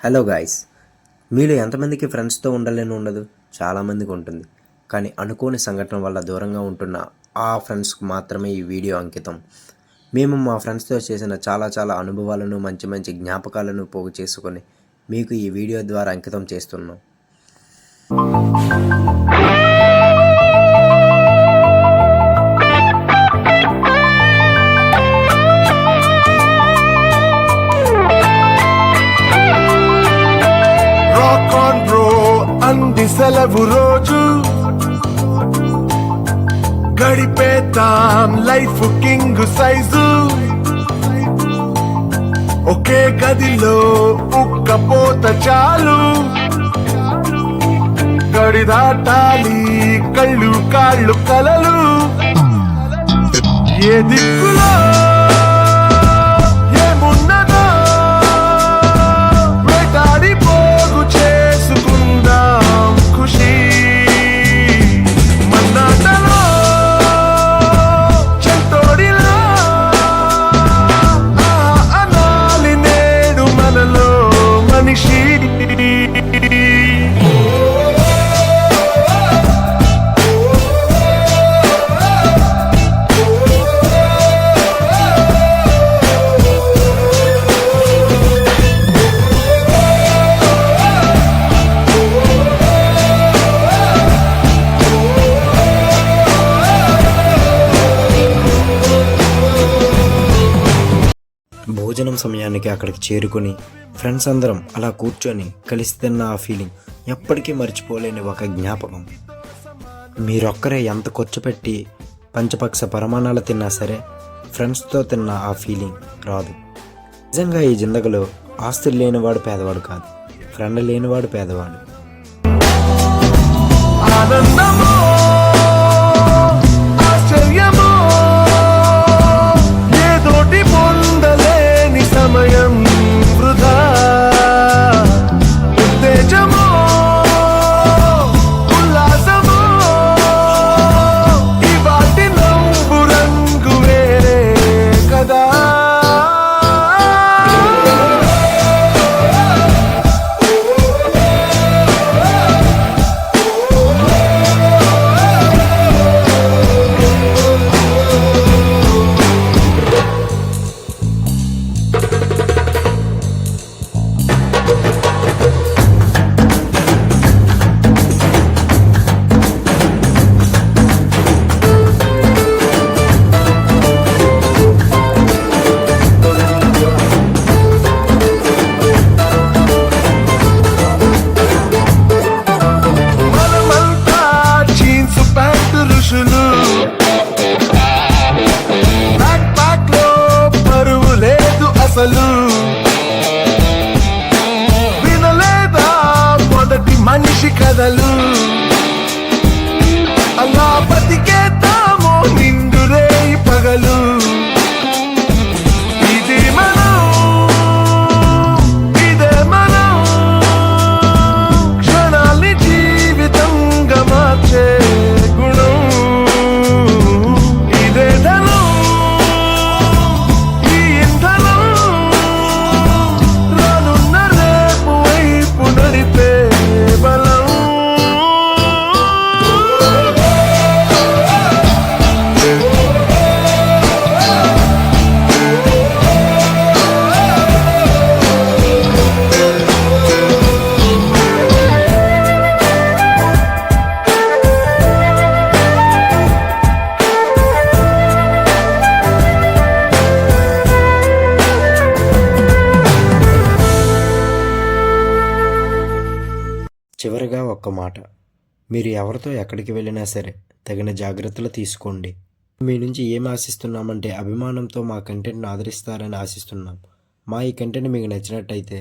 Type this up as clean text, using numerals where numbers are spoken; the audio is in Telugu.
హలో గాయ్స్, మీలో ఎంతమందికి ఫ్రెండ్స్తో ఉండాలని ఉండదు? చాలామందికి ఉంటుంది. కానీ అనుకోని సంఘటన వల్ల దూరంగా ఉంటున్న ఆ ఫ్రెండ్స్కి మాత్రమే ఈ వీడియో అంకితం. మేము మా ఫ్రెండ్స్తో చేసిన చాలా అనుభవాలను, మంచి మంచి జ్ఞాపకాలను పోగు చేసుకొని మీకు ఈ వీడియో ద్వారా అంకితం చేస్తున్నాం. సెలవు రోజు గడిపేతాం లైఫ్ కింగ్ సైజు, ఒకే గదిలో ఉక్కపోత చాలు, గడి దాటాలి కళ్ళు కాళ్ళు కలలు, ఏ దిక్కులో భోజనం సమయానికి అక్కడికి చేరుకుని ఫ్రెండ్స్ అందరం అలా కూర్చొని కలిసి తిన్న ఆ ఫీలింగ్ ఎప్పటికీ మర్చిపోలేని ఒక జ్ఞాపకం. మీరొక్కరే ఎంత ఖర్చు పెట్టి పంచపక్ష పరమాణాలు తిన్నా సరే ఫ్రెండ్స్తో తిన్న ఆ ఫీలింగ్ రాదు. నిజంగా ఈ జిందగలో ఆస్తులు లేనివాడు పేదవాడు కాదు, ఫ్రెండ్ లేనివాడు పేదవాడు. వినలేదా మొదటి మనిషి కథలు, అలా బతికేద్దామో నిండురే పగలు, ఇదే మనం క్షణాల్ని జీవితంగా మార్చే గుణం, ఇదే ధనం చివరిగా ఒక్క మాట, మీరు ఎవరితో ఎక్కడికి వెళ్ళినా సరే తగిన జాగ్రత్తలు తీసుకోండి. మీ నుంచి ఏం ఆశిస్తున్నామంటే అభిమానంతో మా కంటెంట్ను ఆదరిస్తారని ఆశిస్తున్నాం. మా ఈ కంటెంట్ మీకు నచ్చినట్టయితే